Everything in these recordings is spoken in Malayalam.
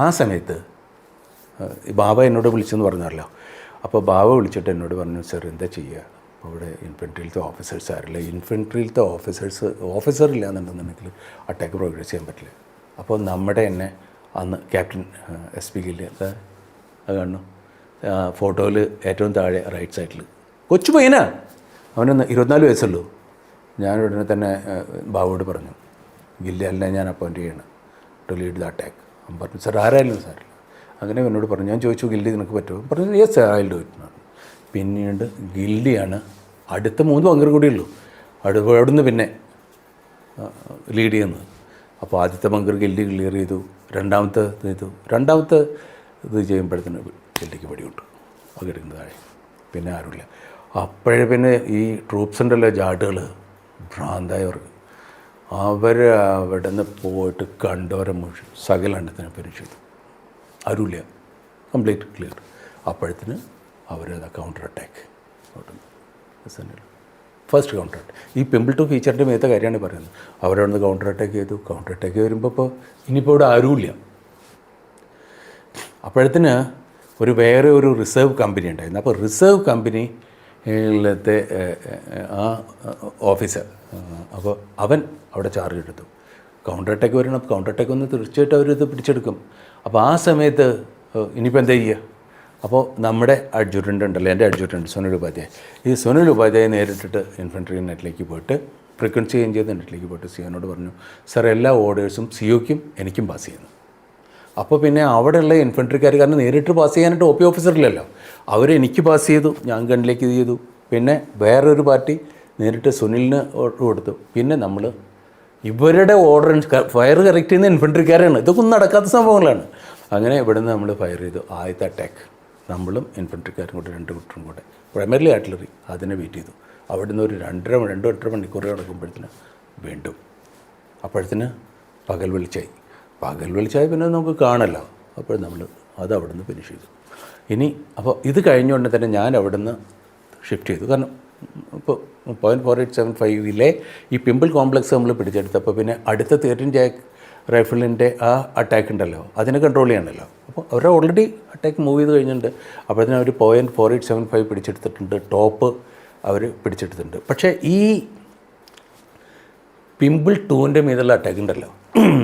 ആ സമയത്ത് ബാബ എന്നോട് വിളിച്ചെന്ന് പറഞ്ഞല്ലോ. അപ്പോൾ ബാബ വിളിച്ചിട്ട് എന്നോട് പറഞ്ഞു, സാർ എന്താ ചെയ്യുക, അപ്പോൾ ഇവിടെ ഇൻഫൻട്രിയിലത്തെ ഓഫീസേഴ്സ് ആരില്ല, ഇൻഫൻട്രിയിലത്തെ ഓഫീസർ ഇല്ല എന്നുണ്ടെന്നുണ്ടെങ്കിൽ അറ്റാക്ക് പ്രോഗ്രസ് ചെയ്യാൻ പറ്റില്ല. അപ്പോൾ നമ്മുടെ തന്നെ അന്ന് ക്യാപ്റ്റൻ SP ഗില്ലി അത് കാണുന്നു ഫോട്ടോയിൽ ഏറ്റവും താഴെ റൈറ്റ് സൈഡിൽ കൊച്ചു പയ്യനാ, അവനൊന്ന് 24 വയസ്സുള്ളൂ. ഞാൻ ഉടനെ തന്നെ ബാബുവോട് പറഞ്ഞു, ഗില്ലി അല്ല ഞാൻ അപ്പോയിൻറ്റ് ചെയ്യണം ടു ലീഡ് ദ അറ്റാക്ക്. അവൻ പറഞ്ഞു, സാർ ആരായാലും സാറില്ല. അങ്ങനെ എന്നോട് പറഞ്ഞു. ഞാൻ ചോദിച്ചു, ഗില്ലി നിനക്ക് പറ്റുമോ? പറഞ്ഞു, yes sir, I will do it. പിന്നീട് ഗില്ലിയാണ് അടുത്ത 3 ബങ്കർ കൂടിയുള്ളൂ അവിടുന്ന് പിന്നെ ലീഡ് ചെയ്യുന്നത്. അപ്പോൾ ആദ്യത്തെ ബങ്കർ ഗില്ലി ക്ലിയർ ചെയ്തു, രണ്ടാമത്തെ ഇത് ചെയ്യുമ്പോഴത്തേന് ഗില്ലിക്ക് പടിയുണ്ട്, അത് കിടക്കുന്നത് താഴെ, പിന്നെ ആരുമില്ല. അപ്പോഴേ പിന്നെ ഈ ട്രൂപ്സ് ഉണ്ടല്ലോ, ജാട്ടുകൾ, ഭ്രാന്തായവർക്ക്, അവർ അവിടെ നിന്ന് പോയിട്ട് കണ്ടവരെ മുഴുവൻ സകലണ്ടത്തിന് ഫിനിഷ് ചെയ്തു. ആരുമില്ല, കംപ്ലീറ്റ് ക്ലിയർ. അപ്പോഴത്തിന് അവരത് counter attack, first counter attack. ഈ പിമ്പിൾ ടു ഫീച്ചറിൻ്റെ മേത്ത കാര്യമാണ് പറയുന്നത്. അവരവിടുന്ന് കൗണ്ടർ അറ്റാക്ക് ചെയ്തു. കൗണ്ടർ അറ്റാക്ക് വരുമ്പോൾ ഇപ്പോൾ ഇനിയിപ്പോൾ ഇവിടെ ആരുമില്ല. അപ്പോഴത്തിന് വേറെ ഒരു റിസർവ് കമ്പനി ഉണ്ടായിരുന്നു. അപ്പോൾ റിസർവ് കമ്പനിയിലത്തെ ആ ഓഫീസർ, അപ്പോൾ അവൻ അവിടെ ചാർജ് എടുത്തു. കൗണ്ടർ അറ്റാക്ക് വരണം, കൗണ്ടർ അറ്റാക്ക് ഒന്ന് തീർച്ചയായിട്ടും അവരിത് പിടിച്ചെടുക്കും. അപ്പോൾ ആ സമയത്ത് ഇനിയിപ്പോൾ എന്താ ചെയ്യുക? അപ്പോൾ നമ്മുടെ അഡ്ജുറ്റൻ്റ് ഉണ്ടല്ലോ, എൻ്റെ അഡ്ജുറ്റൻ്റ് സുനിൽ ഉപാധ്യായ, ഈ സുനിൽ ഉപാധ്യായ നേരിട്ടിട്ട് ഇൻഫൻട്രി നെറ്റിലേക്ക് പോയിട്ട് ഫ്രീക്വൻസി ചേഞ്ച് ചെയ്ത് നെറ്റിലേക്ക് പോയിട്ട് സിയോനോട് പറഞ്ഞു, സാർ എല്ലാ ഓർഡേഴ്സും സിഒക്കും എനിക്കും പാസ് ചെയ്യുന്നു. അപ്പോൾ പിന്നെ അവിടെയുള്ള ഇൻഫൻട്രിക്കാർ, കാരണം നേരിട്ട് പാസ് ചെയ്യാനായിട്ട് OP ഓഫീസറില്ലല്ലോ, അവരെനിക്ക് പാസ് ചെയ്തു, ഞാൻ ഗണ്ണിലേക്ക് ഇത് ചെയ്തു. പിന്നെ വേറൊരു പാർട്ടി നേരിട്ട് സുനിലിന് ഓർഡർ കൊടുത്തു. പിന്നെ നമ്മൾ ഇവരുടെ ഓർഡർ ഫയർ കറക്റ്റ് ചെയ്യുന്ന ഇൻഫൻട്രിക്കാരാണ്. ഇതൊക്കെ ഒന്നും നടക്കാത്ത സംഭവങ്ങളാണ്. അങ്ങനെ ഇവിടുന്ന് നമ്മൾ ഫയർ ചെയ്തു. ആദ്യത്തെ അറ്റാക്ക് നമ്മളും ഇൻഫൻട്രിക്കാരും കൂടെ 2 കൂട്ടരും കൂടെ, പ്രൈമറിലി ആർട്ടിലറി, അതിനെ ബീറ്റ് ചെയ്തു. അവിടുന്ന് ഒരു 2-2.5 മണിക്കൂർ നടക്കുമ്പോഴത്തിന് വീണ്ടും അപ്പോഴത്തിന് പകൽ വെളിച്ചായി പിന്നെ നമുക്ക് കാണല്ലോ. അപ്പോൾ നമ്മൾ അത് അവിടുന്ന് ഫിനിഷ് ചെയ്തു. ഇനി അപ്പോൾ ഇത് കഴിഞ്ഞുകൊണ്ട് തന്നെ ഞാൻ അവിടുന്ന് ഷിഫ്റ്റ് ചെയ്തു. കാരണം ഇപ്പോൾ 0.4875 ഈ പിമ്പിൾ കോംപ്ലക്സ് നമ്മൾ പിടിച്ചെടുത്തപ്പോൾ പിന്നെ അടുത്ത 13 ജാക്ക് റൈഫിളിൻ്റെ ആ അറ്റാക്ക് ഉണ്ടല്ലോ, അതിനെ കൺട്രോൾ ചെയ്യണമല്ലോ. അപ്പോൾ അവർ ഓൾറെഡി അറ്റാക്ക് മൂവ് ചെയ്ത് കഴിഞ്ഞിട്ടുണ്ട്. അപ്പോഴത്തേനും അവർ 0.4875 പിടിച്ചെടുത്തിട്ടുണ്ട്, ടോപ്പ് അവർ പിടിച്ചെടുത്തിട്ടുണ്ട്. പക്ഷേ ഈ പിമ്പിൾ 2ൻ്റെ മീതുള്ള അറ്റാക്ക് ഉണ്ടല്ലോ,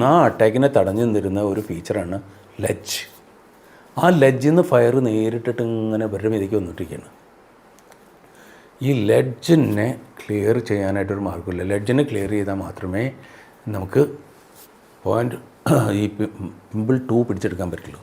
ആ അറ്റാക്കിനെ തടഞ്ഞു നിന്നിരുന്ന ഒരു ഫീച്ചറാണ് ലെഡ്ജ്. ആ ലെഡ്ജിൽ നിന്ന് ഫയർ നേരിട്ടിട്ട് ഇങ്ങനെ ഇവരുടെ മീതിലേക്ക് വന്നിട്ടിരിക്കുകയാണ്. ഈ ലെഡ്ജിനെ ക്ലിയർ ചെയ്യാനായിട്ടൊരു മാർഗ്ഗമില്ല. ലെഡ്ജിനെ ക്ലിയർ ചെയ്താൽ മാത്രമേ നമുക്ക് ഈ പിമ്പിൾ 2 പിടിച്ചെടുക്കാൻ പറ്റുള്ളൂ.